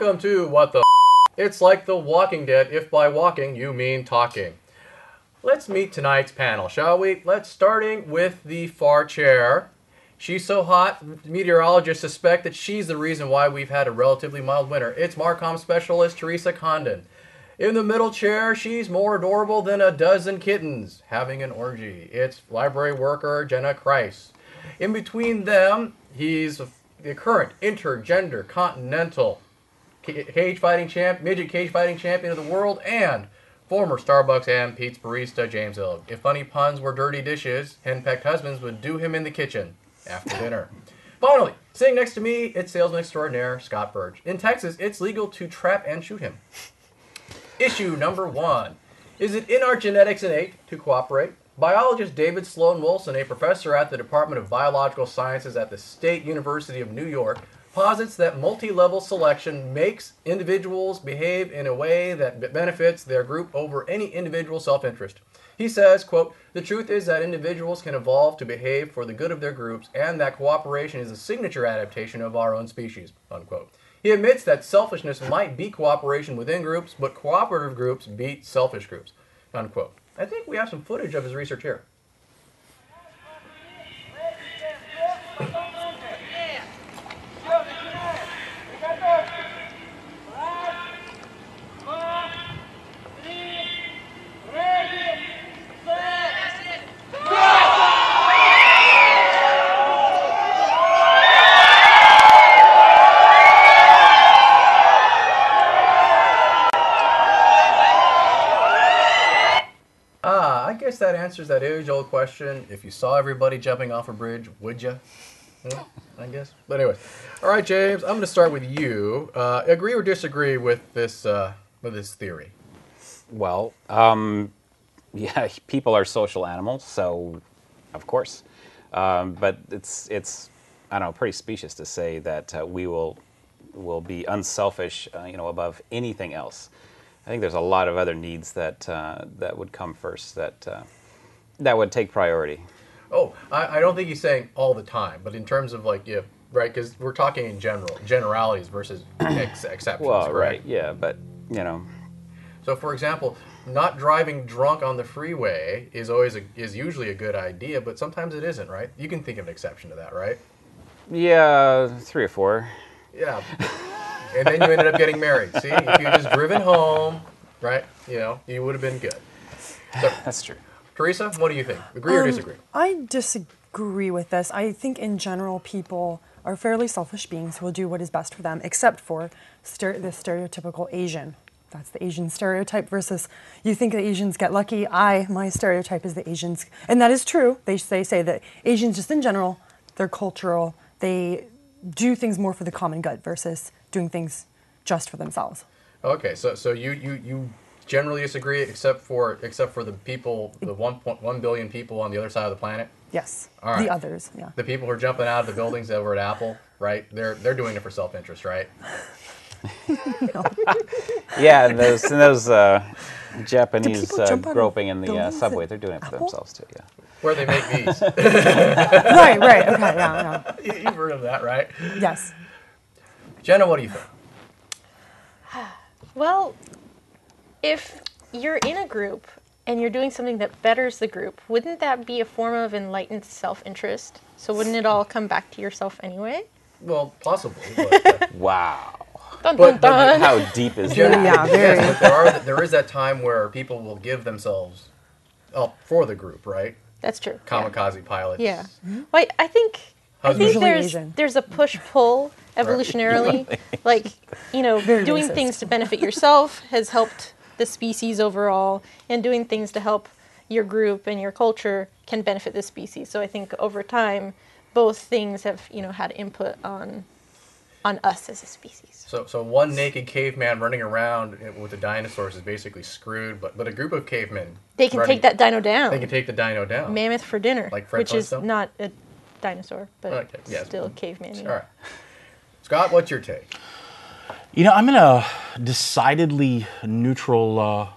Welcome to What the It's like The Walking Dead, if by walking you mean talking. Let's meet tonight's panel, shall we? Let's starting with the far chair. She's so hot, meteorologists suspect that she's the reason why we've had a relatively mild winter. It's Marcom specialist Teresa Condon. In the middle chair, she's more adorable than a dozen kittens having an orgy. It's library worker Jenna Kreis. In between them, he's the current intergender continental midget cage fighting champion of the world and former Starbucks and Pete's barista James Ilg. If funny puns were dirty dishes, henpecked husbands would do him in the kitchen after dinner. Finally, sitting next to me, it's salesman extraordinaire Scott Burge. In Texas, it's legal to trap and shoot him. Issue number 1. Is it in our genetics innate to cooperate? Biologist David Sloan Wilson, a professor at the Department of Biological Sciences at the State University of New York, posits that multi-level selection makes individuals behave in a way that benefits their group over any individual self-interest. He says, quote, "The truth is that individuals can evolve to behave for the good of their groups and that cooperation is a signature adaptation of our own species," unquote. He admits that selfishness might beat cooperation within groups, but cooperative groups beat selfish groups, unquote. I think we have some footage of his research here. That answers that age-old question. If you saw everybody jumping off a bridge, would you? I guess. But anyway, all right, James. I'm going to start with you. Agree or disagree with this theory? Well, yeah, people are social animals, so of course. But it's I don't know, pretty specious to say that we will be unselfish, above anything else. I think there's a lot of other needs that would come first that would take priority. Oh, I don't think he's saying all the time, but in terms of right? Because we're talking in generalities versus exceptions. Well, correct? Right, yeah, but So, for example, not driving drunk on the freeway is usually a good idea, but sometimes it isn't, right? You can think of an exception to that, right? Yeah, 3 or 4. Yeah. And then you ended up getting married. See, if you had just driven home, right, you would have been good. So, that's true. Teresa, what do you think? Agree or disagree? I disagree with this. I think in general people are fairly selfish beings who will do what is best for them, except for the stereotypical Asian. That's the Asian stereotype versus you think the Asians get lucky. My stereotype is the Asians. And that is true. They say that Asians just in general, they're cultural. They do things more for the common good versus doing things just for themselves. Okay, so you generally disagree, except for the people, the 1.1 billion people on the other side of the planet. Yes, all right. The others, yeah. The people who are jumping out of the buildings that were at Apple, right? They're doing it for self-interest, right? No. Yeah, and those Japanese groping in the subway, they're doing it for themselves too. Yeah. Where they make these. Right. Okay. Yeah. You've heard of that, right? Yes. Jenna, what do you think? Well, if you're in a group and you're doing something that betters the group, wouldn't that be a form of enlightened self-interest? So wouldn't it all come back to yourself anyway? Well, possibly. But, wow. Dun, dun, dun. How deep is that? Yeah, very. Yes, but there is that time where people will give themselves up for the group, right? That's true. Kamikaze pilots. Yeah. Well, I think there's a push-pull evolutionarily. Right. Like, doing things to benefit yourself has helped the species overall, and doing things to help your group and your culture can benefit the species. So I think over time, both things have, had input on us as a species. So one naked caveman running around with the dinosaurs is basically screwed, but a group of cavemen... They can take that dino down. They can take the dino down. Mammoth for dinner, like Fred which Flintstone? is not a dinosaur, but okay. Yes. still a caveman. All right. Scott, what's your take? I'm in a decidedly neutral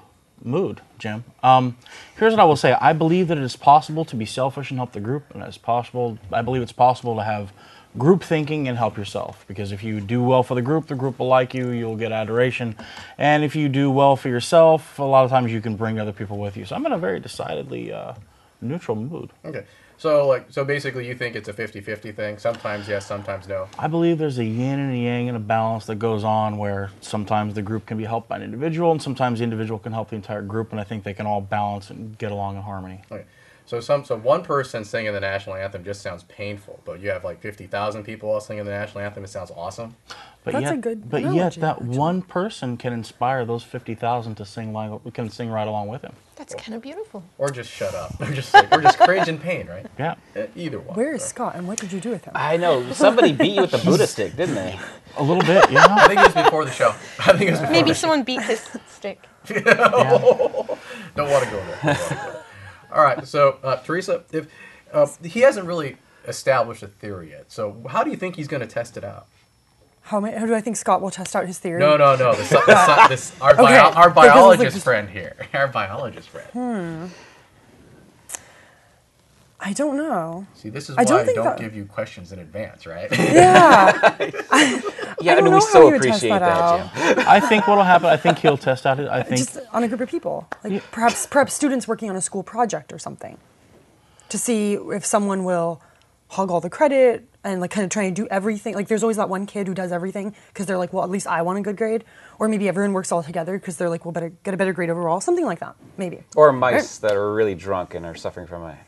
mood, Jim. Here's what I will say. I believe that it is possible to be selfish and help the group, and I believe it's possible to have group thinking and help yourself. Because if you do well for the group will like you, you'll get adoration. And if you do well for yourself, a lot of times you can bring other people with you. So I'm in a very decidedly neutral mood. Okay. So basically you think it's a 50-50 thing? Sometimes yes, sometimes no. I believe there's a yin and a yang and a balance that goes on where sometimes the group can be helped by an individual and sometimes the individual can help the entire group, and I think they can all balance and get along in harmony. Okay. So one person singing the national anthem just sounds painful, but you have like 50,000 people all singing the national anthem. It sounds awesome. But That's yet, a good But analogy, yet that actually. one person can inspire those 50,000 to sing right along with him. That's kind of beautiful. Or just shut up. Or just cringe in pain, right? Yeah. Either one. Where is Scott, and what did you do with him? I know. Somebody beat you with the Buddha stick, didn't they? A little bit, yeah. I think it was before the show. I think it was before Maybe the someone beat his stick. show. Don't want to go there. All right. So Teresa, if he hasn't really established a theory yet, so how do you think he's going to test it out? How do I think Scott will test out his theory? No. Our biologist friend here. Our biologist friend. I don't know. See, this is I why don't I think don't that- give you questions in advance, right? Yeah. Yeah, don't no, know we how so you would test appreciate that that, Jim. I think what'll happen, I think he'll test out it. I think Just on a group of people. Like perhaps students working on a school project or something. To see if someone will hog all the credit and like kind of try and do everything. Like there's always that one kid who does everything because they're like, well, at least I want a good grade. Or maybe everyone works all together because they're like, well, better get a better grade overall. Something like that, maybe. Or mice that are really drunk and are suffering from a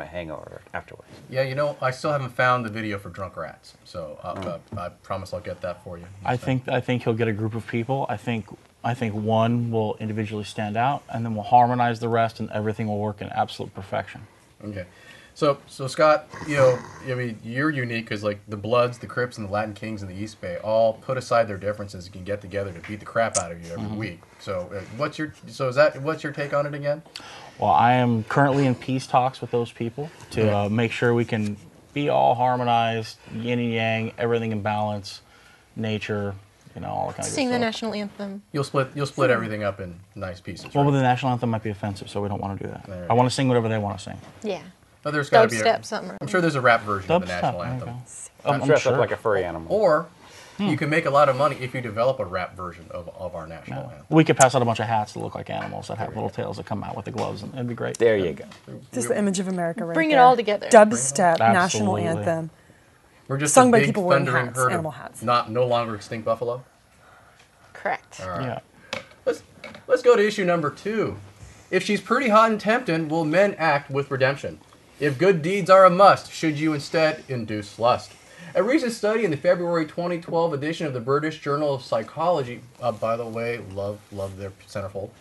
hangover afterwards. Yeah, I still haven't found the video for drunk rats, so I promise I'll get that for you. I think he'll get a group of people. I think one will individually stand out, and then we'll harmonize the rest, and everything will work in absolute perfection. Okay. So Scott, you're unique because like the Bloods, the Crips, and the Latin Kings in the East Bay all put aside their differences and can get together to beat the crap out of you every week. So what's your take on it again? Well, I am currently in peace talks with those people to make sure we can be all harmonized, yin and yang, everything in balance, nature, all that kind of Sing good the stuff. national anthem. You'll split everything up in nice pieces. Well, Right? but the national anthem might be offensive, so we don't want to do that. There. I want to sing whatever they want to sing. Yeah. But there's got to be Dubstep, something. I'm sure there's a rap version of the Dubstep, national there you anthem. go. I'm dressed up like a furry animal. Or you can make a lot of money if you develop a rap version of our national anthem. We could pass out a bunch of hats that look like animals that have little tails that come out with the gloves, and it'd be great. There you go. Just the image of America right Bring it there. all together. Dubstep, national Absolutely. anthem. We're just Sung a by big people wearing thundering hats, herd animal of hats. no longer extinct buffalo. Correct. All right. Yeah. Let's go to issue number 2. If she's pretty hot and tempting, will men act with redemption? If good deeds are a must, should you instead induce lust? A recent study in the February 2012 edition of the British Journal of Psychology, by the way, love their centerfold,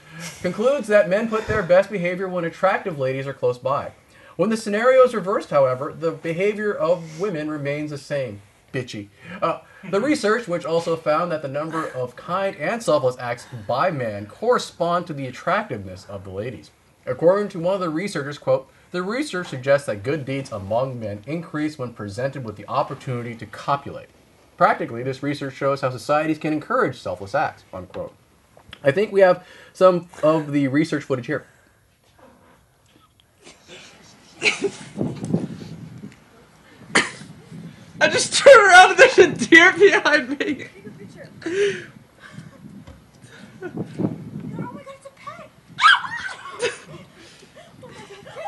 concludes that men put their best behavior when attractive ladies are close by. When the scenario is reversed, however, the behavior of women remains the same. Bitchy. The research, which also found that the number of kind and selfless acts by men correspond to the attractiveness of the ladies. According to one of the researchers, quote, the research suggests that good deeds among men increase when presented with the opportunity to copulate. Practically, this research shows how societies can encourage selfless acts, unquote. I think we have some of the research footage here. I just turned around and there's a deer behind me.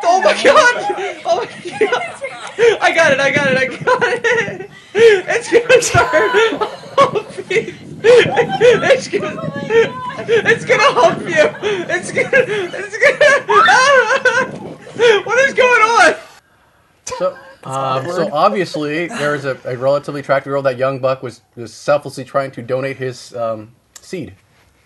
Oh my god! Oh my god! I got it! It's gonna start humping. It's gonna hump you! It's gonna what is going on? So obviously, there's a relatively attractive girl. That young buck was selflessly trying to donate his seed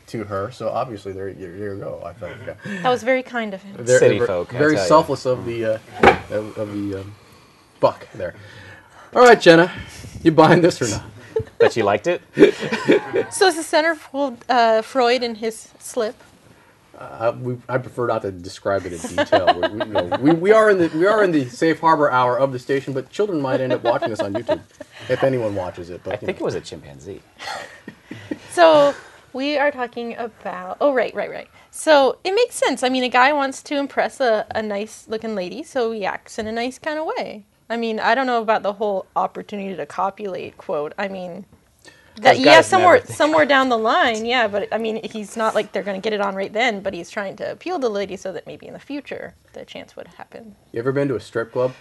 to her. So obviously, there you go. I thought, yeah. That was very kind of him. City folk, I very tell ya. selfless of the buck there. All right, Jenna, you buying this or not? Bet you liked it? So is the centerfold Freud in his slip? I prefer not to describe it in detail. We are in the safe harbor hour of the station, but children might end up watching this on YouTube if anyone watches it. But I think it was a chimpanzee. So we are talking about... Oh, right. So it makes sense. I mean, a guy wants to impress a nice-looking lady, so he acts in a nice kind of way. I mean, I don't know about the whole opportunity to copulate quote. I mean, Guys somewhere down the line, yeah. But I mean, he's not like they're going to get it on right then. But he's trying to appeal to the lady so that maybe in the future the chance would happen. You ever been to a strip club?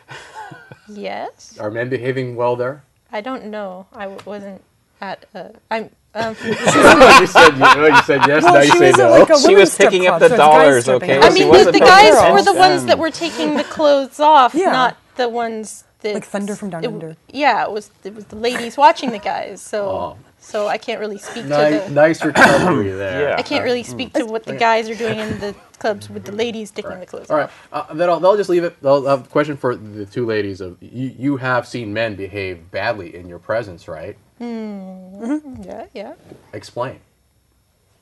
Yes. Are men behaving well there? I don't know. I wasn't at. I'm. You said yes. Well, Now you she say was at, no. like, a She women's was strip picking club, up the so it's guys dollars, stripping. okay? I She mean, wasn't the paying guys attention. were the ones that were taking the clothes off, Yeah. not the ones that. Like Thunder from Down Under. Yeah, it was the ladies watching the guys. So Oh. so I can't really speak to the. Nice recovery there. Yeah. I can't really speak to what the guys are doing in the clubs with the ladies taking the clothes All right. off. Then they'll just leave it. They'll have a question for the two ladies. Of you have seen men behave badly in your presence, right? Yeah. Explain.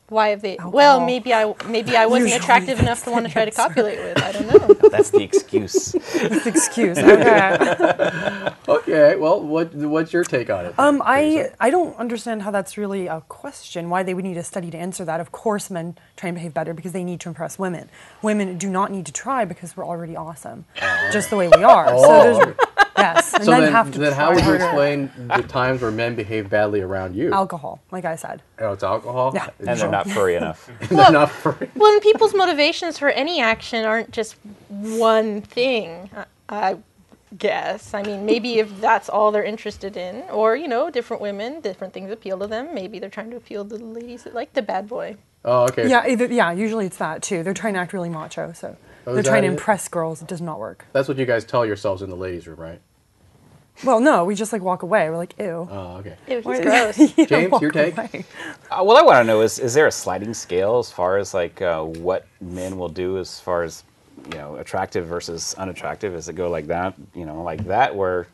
Why have they? Alcohol. Well, maybe I wasn't Usually attractive that's enough to want to try to the answer. copulate with. I don't know. That's the excuse. That's the excuse. Okay. Okay. Well, what's your take on it? I don't understand how that's really a question. Why they would need a study to answer that? Of course, men try and behave better because they need to impress women. Women do not need to try because we're already awesome, just the way we are. Oh. So there's yes, and So men then, have to then try how would you harder. explain the times where men behave badly around you? Alcohol, like I said. Oh, it's alcohol. Yeah. And they're not furry enough. They're not free. Well, and people's motivations for any action aren't just one thing. I guess. I mean, maybe if that's all they're interested in, or different women, different things appeal to them. Maybe they're trying to appeal to the ladies that like the bad boy. Oh, okay. Yeah, usually it's that too. They're trying to act really macho, so Oh, they're is trying that to it? impress girls. It does not work. That's what you guys tell yourselves in the ladies' room, right? Well, no, we just like walk away. We're like, ew. Oh, okay. It was Why- gross. Yeah, James, walk your take? away. Well, I want to know is there a sliding scale as far as like what men will do as far as attractive versus unattractive? Does it go like that? Like that where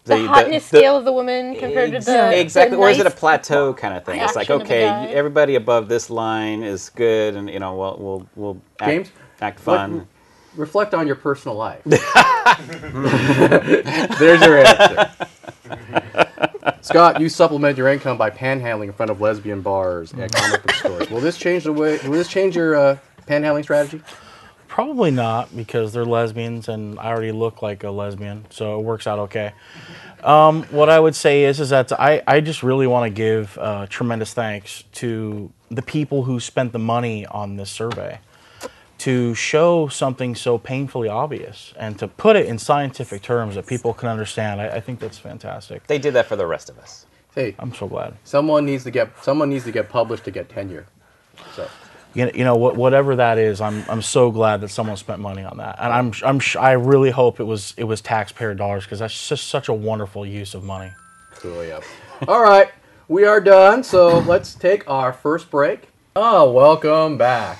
The hotness scale of the woman compared to the exactly, the or is it a nice plateau kind of thing? It's like action of the okay, guy. everybody above this line is good, and we'll act, James, act fun. Reflect on your personal life. There's your answer. Scott, you supplement your income by panhandling in front of lesbian bars and comic book stores. Will this change your panhandling strategy? Probably not, because they're lesbians and I already look like a lesbian, so it works out okay. What I would say is that I just really want to give tremendous thanks to the people who spent the money on this survey to show something so painfully obvious and to put it in scientific terms that people can understand. I think that's fantastic. They did that for the rest of us. Hey, I'm so glad. someone needs to get published to get tenure. So Whatever that is, I'm so glad that someone spent money on that, and I really hope it was taxpayer dollars, because that's just such a wonderful use of money. cool, yeah. All right, we are done. So let's take our first break. Welcome back.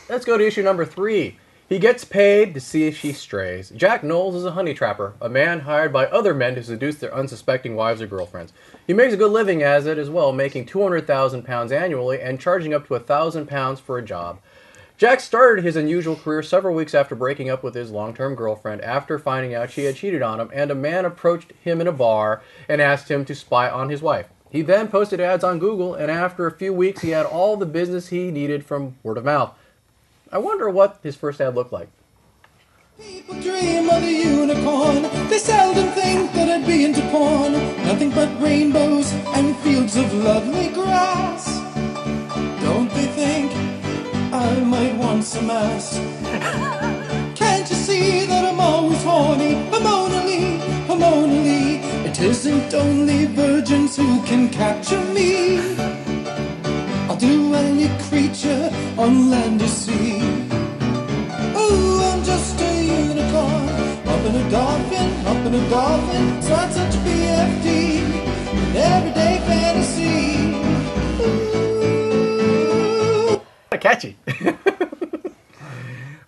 Let's go to issue number 3. He gets paid to see if she strays. Jack Knowles is a honey trapper, a man hired by other men to seduce their unsuspecting wives or girlfriends. He makes a good living as it as well, making £200,000 annually and charging up to £1,000 for a job. Jack started his unusual career several weeks after breaking up with his long-term girlfriend after finding out she had cheated on him, and a man approached him in a bar and asked him to spy on his wife. He then posted ads on Google, and after a few weeks he had all the business he needed from word of mouth. I wonder what his first ad looked like. People dream of the unicorn. They seldom think that I'd be into porn. Nothing but rainbows and fields of lovely grass. Don't they think I might want some ass? Can't you see that I'm always horny? Hormonally. It isn't only virgins who can capture me. I'll do any creature on land or sea. Ooh, I'm just a unicorn, up in a dolphin, it's not such a BFD, an everyday fantasy. Ooh. Catchy.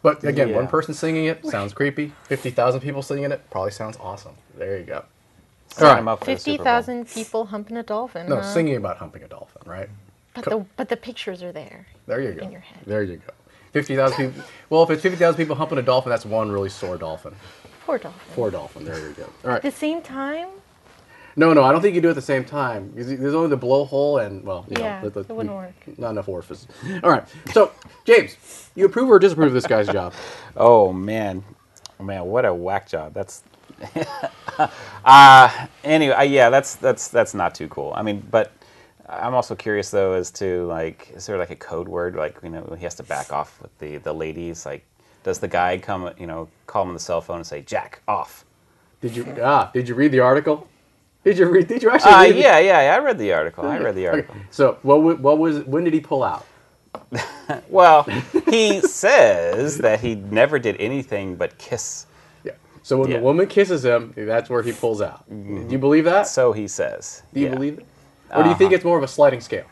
But again, Yeah. one person singing it sounds creepy. 50,000 people singing it probably sounds awesome. There you go. Sign him up for the Super Bowl. 50,000 people humping a dolphin. No, huh? singing about humping a dolphin, right? But the pictures are there. There you go. In your head. There you go. 50,000 people. Well, if it's 50,000 people humping a dolphin, that's one really sore dolphin. Poor dolphin. Poor dolphin. There you go. All right. At the same time, No, I don't think you do it at the same time. There's only the blowhole and, well, Yeah, it wouldn't work. Not enough orifice. All right. So, James, you approve or disapprove of this guy's job? Oh man, what a whack job. Anyway, yeah, that's not too cool. I mean, but I'm also curious though as to like, is there like a code word, like he has to back off with the ladies? Like, does the guy come call him on the cell phone and say jack off? Did you read the article? Did you actually read yeah, I read the article. Okay. So when did he pull out? Well, he says that he never did anything but kiss. Yeah. So when the woman kisses him, that's where he pulls out. Do you believe that? So he says. Do you believe it? Or do you think it's more of a sliding scale?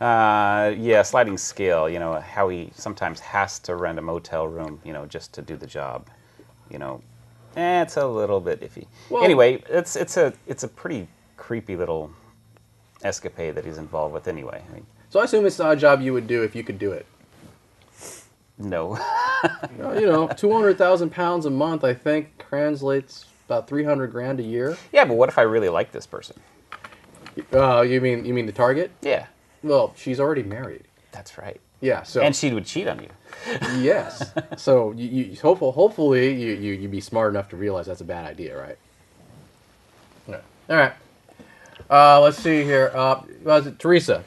Yeah, sliding scale. How he sometimes has to rent a motel room, just to do the job. It's a little bit iffy. Well, anyway, it's a pretty creepy little escapade that he's involved with. Anyway, so I assume it's not a job you would do if you could do it. No. 200,000 pounds a month, I think, translates about 300 grand a year. Yeah, but what if I really like this person? You mean the target? Yeah. Well, she's already married. That's right. Yeah. So. And she would cheat on you. Yes. So you hopefully you be smart enough to realize that's a bad idea, right? Yeah. All right. Let's see here. Teresa,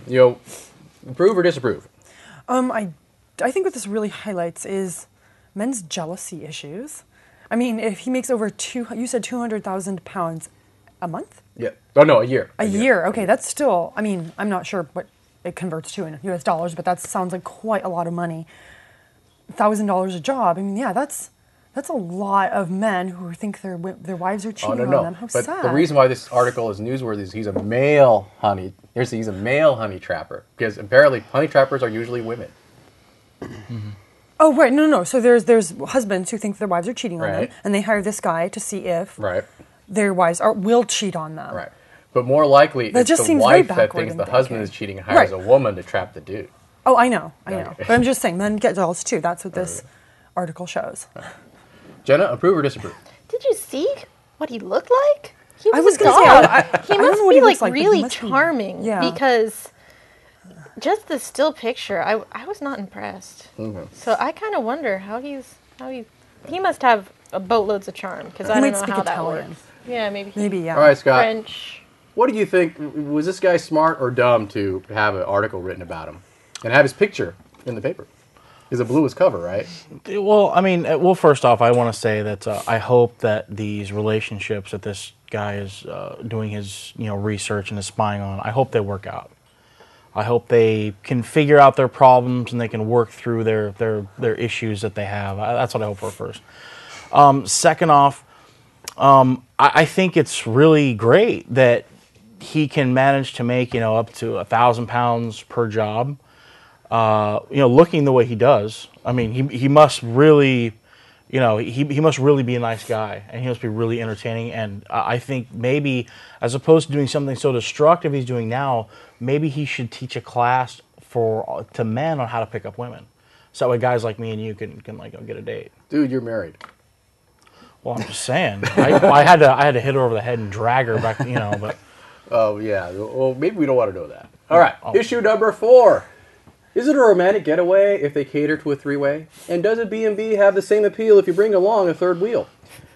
approve or disapprove? I think what this really highlights is men's jealousy issues. I mean, if he makes over you said 200,000 pounds a month? Yeah. Oh no, a year. A year. Okay, that's still. I mean, I'm not sure what it converts to in U.S. dollars, but that sounds like quite a lot of money. $1,000 a job. I mean, yeah, that's a lot of men who think their wives are cheating on them. How but sad. The reason why this article is newsworthy is he's a male honey. He's a male honey trapper because apparently honey trappers are usually women. Mm-hmm. Oh right, no. So there's husbands who think their wives are cheating on them, and they hire this guy to see if their wives will cheat on them. Right. But more likely, that it's just the seems wife very that thinks the husband is cheating and hires a woman to trap the dude. Oh, I know. But I'm just saying, men get jealous too. That's what this article shows. Jenna, approve or disapprove? Did you see what he looked like? I was going to say, he must be like really charming because just the still picture, I was not impressed. Mm-hmm. So I kind of wonder how he must have boatloads of charm because I don't know how that works. Yeah, maybe. All right, Scott. French. What do you think? Was this guy smart or dumb to have an article written about him and have his picture in the paper? Because it blew his cover, right? Well, I mean, first off, I want to say that I hope that these relationships that this guy is doing his research and is spying on, I hope they work out. I hope they can figure out their problems and they can work through their issues that they have. That's what I hope for first. Second off, I think it's really great that he can manage to make up to 1,000 pounds per job. Looking the way he does. I mean, he must really, he must really be a nice guy, and he must be really entertaining. And I think maybe, as opposed to doing something so destructive he's doing now, maybe he should teach a class to men on how to pick up women, so that way guys like me and you can get a date. Dude, you're married. Well, I'm just saying. I had to hit her over the head and drag her back. But. Oh yeah. Well, maybe we don't want to know that. All right. Issue number 4. Is it a romantic getaway if they cater to a three-way? And does a B&B have the same appeal if you bring along a third wheel?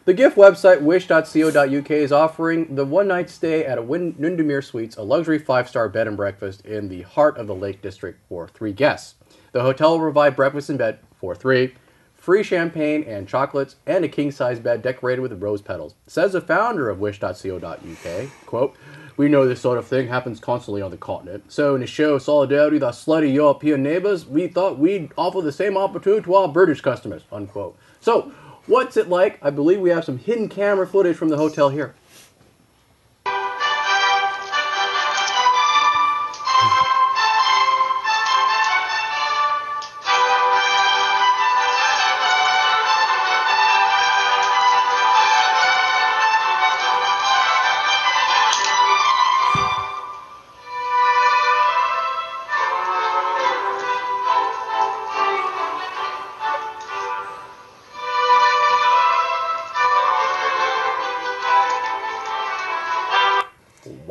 The gift website wish.co.uk is offering the one-night stay at a Windermere Suites, a luxury 5-star bed and breakfast in the heart of the Lake District for 3 guests. The hotel will provide breakfast in bed for 3, free champagne and chocolates, and a king-size bed decorated with rose petals. Says the founder of wish.co.uk, quote, "We know this sort of thing happens constantly on the continent. So, in a show of solidarity with our slutty European neighbors, we thought we'd offer the same opportunity to our British customers," unquote. So, what's it like? I believe we have some hidden camera footage from the hotel here.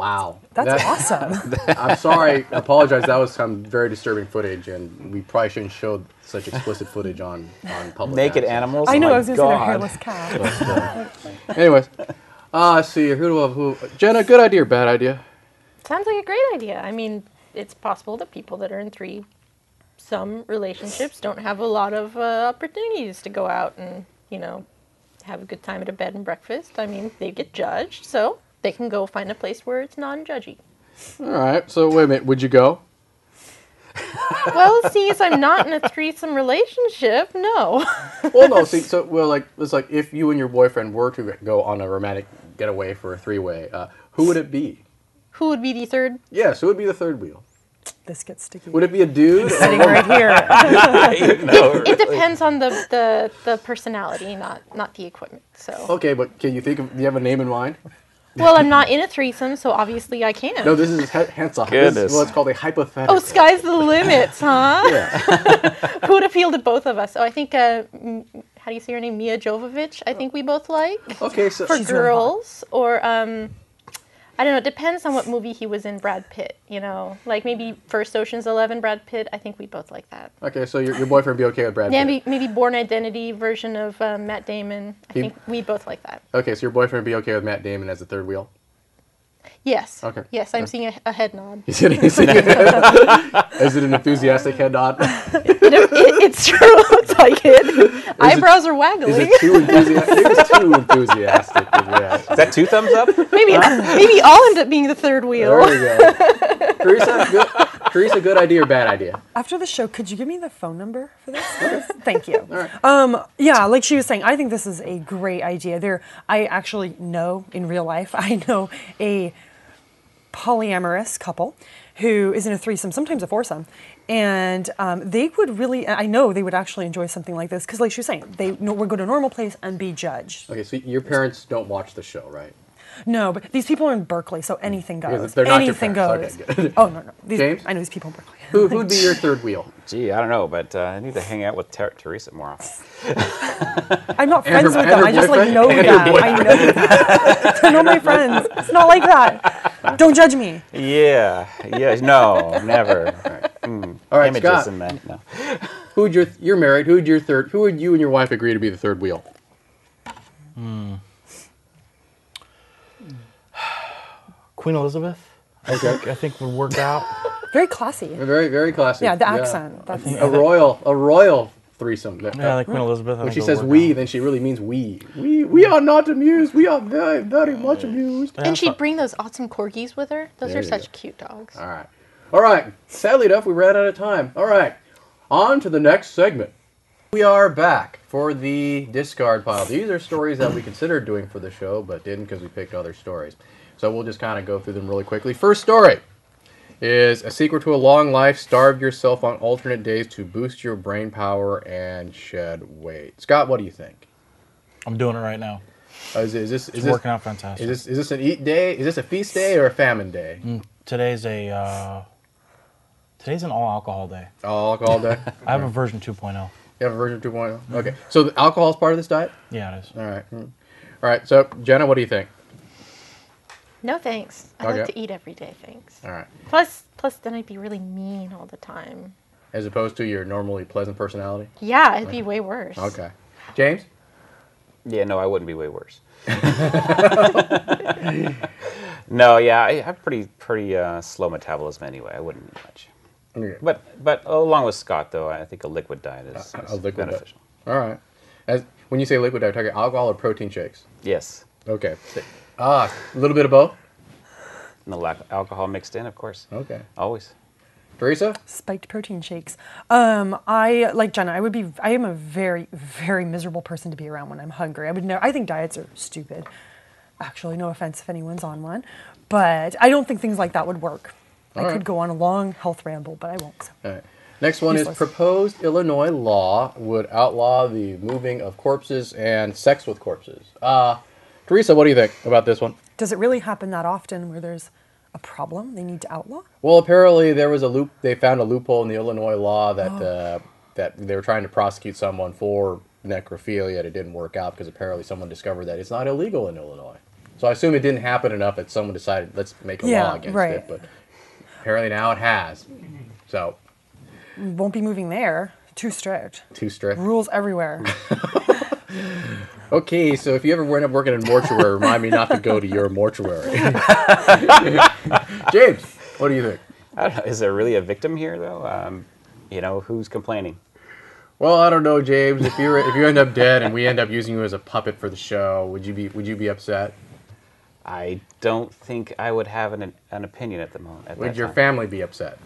Wow. That's awesome. I'm sorry. I apologize. That was some very disturbing footage, and we probably shouldn't show such explicit footage on public. Naked access. animals. I know. My I was going to say they're God. hairless cats. Anyways, let's see. Who? Jenna, good idea or bad idea? Sounds like a great idea. I mean, it's possible that people that are in threesome relationships don't have a lot of opportunities to go out and, have a good time at a bed and breakfast. I mean, they get judged, so they can go find a place where it's non-judgy. All right. So wait a minute. Would you go? Well, as I'm not in a threesome relationship, no. Well, no. See, it's like if you and your boyfriend were to go on a romantic getaway for a three-way, who would it be? Who would be the third? Yes, who would be the third wheel? This gets sticky. Would it be a dude? Sitting right here. It depends on the personality, not the equipment. So. Okay, but do you have a name in mind? Well, I'm not in a threesome, so obviously I can. No, this is hence a Goodness. this is what's called a hypothetical. Oh, sky's the limits, huh? Yeah. Who would appeal to both of us? Oh, I think, how do you say her name? Mia Jovovich, I think we both like. Okay, so For She's really girls, or, I don't know, it depends on what movie he was in, Brad Pitt, Like maybe first Ocean's 11, Brad Pitt, I think we both like that. okay, so your boyfriend would be okay with Brad Yeah, Pitt. maybe Born Identity version of Matt Damon. I think we both like that. Okay, so your boyfriend would be okay with Matt Damon as the third wheel. Yes. Okay. Yes, I'm seeing a head nod. Is it an enthusiastic head nod? It sure looks like it. Eyebrows are waggling. Is it too enthusiastic? It's too enthusiastic. Yeah. Is that 2 thumbs up? Maybe I'll end up being the third wheel. There we go. Teresa, good idea or bad idea? After the show, could you give me the phone number for this? Thank you. Yeah, like she was saying, I think this is a great idea. I actually know in real life, I know a polyamorous couple who is in a threesome, sometimes a foursome, and they would really, I know they would actually enjoy something like this because, like she was saying, they would go to a normal place and be judged. Okay, so your parents don't watch the show, right? No, but these people are in Berkeley, so anything goes. Because they're not your Anything parents. goes. Okay, good. Oh, no. James? I know these people in Berkeley. Who'd be your third wheel? Gee, I don't know, but I need to hang out with Teresa more often. I'm not And friends her- with and them. her I just boyfriend? know And her that. I know that. They're not my friends. It's not like that. Don't judge me. Yeah, no, never. All right, Images Scott. in that, no. You're married. Who would you and your wife agree to be the third wheel? Queen Elizabeth. Okay. I think would work out. Very classy. Very, very classic. Yeah, the accent. That's A royal threesome. Yeah, like Queen Elizabeth. I When think she would says work we, out. then she really means we. We are not amused. We are very, very much amused. And she'd bring those awesome corgis with her. Those There are you such go. cute dogs. All right. Sadly enough, we ran out of time. All right. On to the next segment. We are back for the discard pile. These are stories that we considered doing for the show, but didn't because we picked other stories. So we'll just kind of go through them really quickly. First story is a secret to a long life. Starve yourself on alternate days to boost your brain power and shed weight. Scott, what do you think? I'm doing it right now. Is It's this working out fantastic. Is this an eat day? Is this a feast day or a famine day? Today's an all alcohol day. All alcohol day? I have a version 2.0. You have a version 2.0? Okay. So the alcohol is part of this diet? Yeah, it is. All right. All right. So, Jenna, what do you think? No thanks. I Okay. like to eat every day, thanks. All right. Plus, then I'd be really mean all the time. As opposed to your normally pleasant personality? Yeah, it'd be way worse. Okay. James? Yeah, no, I wouldn't be way worse. No, yeah, I have pretty slow metabolism anyway. I wouldn't eat much. Okay. But along with Scott, though, I think a liquid diet is A liquid diet. beneficial. All right. When you say liquid diet, are you talking alcohol or protein shakes? Yes, Okay. A little bit of both? and the alcohol mixed in, of course. Okay. Always. Teresa? spiked protein shakes. I like Jenna. I am a very, very miserable person to be around when I'm hungry. I think diets are stupid. Actually, no offense if anyone's on one, but I don't think things like that would work. All I right. could go on a long health ramble, but I won't. So. All right. Next one Useless. is proposed Illinois law would outlaw the moving of corpses and sex with corpses. Teresa, what do you think about this one? Does it really happen that often where there's a problem they need to outlaw? Well, apparently there was they found a loophole in the Illinois law that that they were trying to prosecute someone for necrophilia. It didn't work out because apparently someone discovered that it's not illegal in Illinois. So I assume it didn't happen enough that someone decided, let's make a law against it. But apparently now it has. So. Won't be moving there. Too strict. Too strict. Rules everywhere. Okay, so if you ever end up working in a mortuary, remind me not to go to your mortuary. James, what do you think? I don't know. Is there really a victim here, though? Who's complaining? Well, I don't know, James. If you end up dead and we end up using you as a puppet for the show, would you be upset? I don't think I would have an opinion at the moment. Would your family be upset?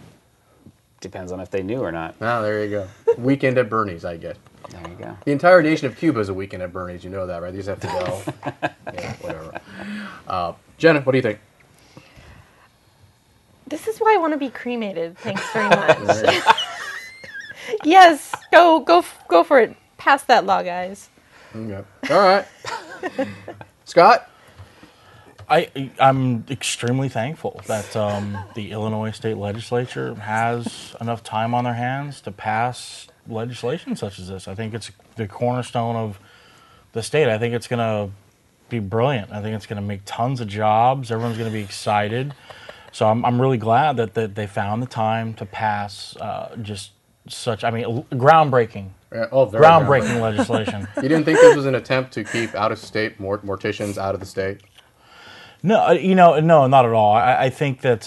Depends on if they knew or not. Oh, there you go. Weekend at Bernie's, I guess. There you go. The entire nation of Cuba is a weekend at Bernie's. You know that, right? They just have to go. Yeah, whatever. Jenna, what do you think? This is why I want to be cremated. Thanks very much. Yes, go for it. Pass that law, guys. Okay. All right. Scott? I'm extremely thankful that the Illinois State Legislature has enough time on their hands to pass legislation such as this. I think it's the cornerstone of the state. I think it's going to be brilliant. I think it's going to make tons of jobs. Everyone's going to be excited. So I'm really glad that they found the time to pass groundbreaking. Groundbreaking legislation. You didn't think this was an attempt to keep out-of-state morticians out of the state? No, no, not at all. I think that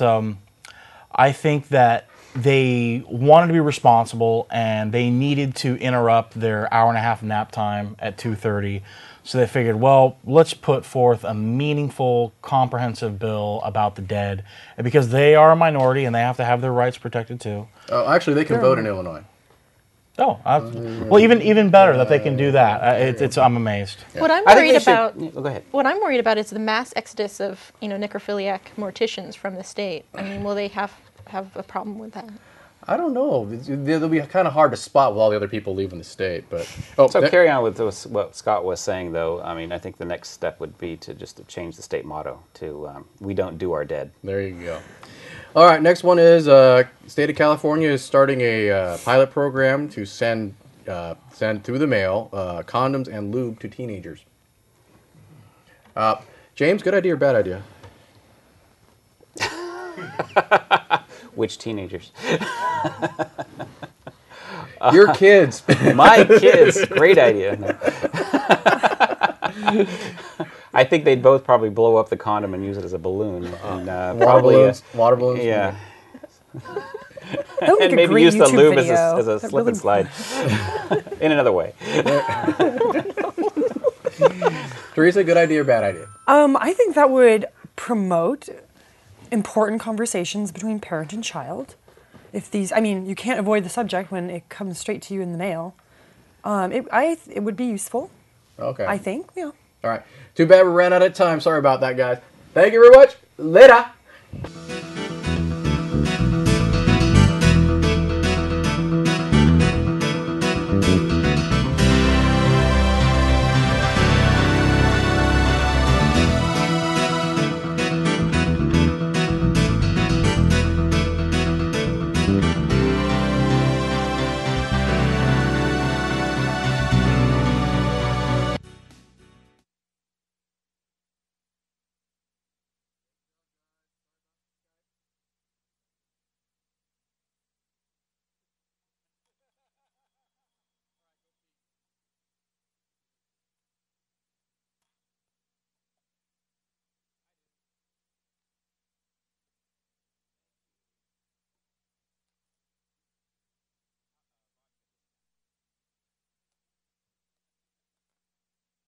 they wanted to be responsible, and they needed to interrupt their hour-and-a-half nap time at 2:30. So they figured, well, let's put forth a meaningful, comprehensive bill about the dead, and because they are a minority and they have to have their rights protected too. Oh, actually, they can vote in Illinois. Oh, well, even better that they can do that. I'm amazed. Yeah. What I'm worried about. Go ahead. What I'm worried about is the mass exodus of necrophiliac morticians from the state. I mean, will they have a problem with that? I don't know. It'll be kind of hard to spot with all the other people leaving the state. But carry on with what Scott was saying, though. I mean, I think the next step would be to change the state motto to "We don't do our dead." There you go. All right, next one is state of California is starting a pilot program to send through the mail condoms and lube to teenagers. James, good idea or bad idea? Which teenagers? Your kids. My kids. Great idea. I think they'd both probably blow up the condom and use it as a balloon. And, water balloons? Yeah. And maybe use the lube as a slip and slide in another way. Teresa, good idea or bad idea? I think that would promote important conversations between parent and child. You can't avoid the subject when it comes straight to you in the mail. It would be useful. Okay. I think, yeah. All right. Too bad we ran out of time. Sorry about that, guys. Thank you very much. Later.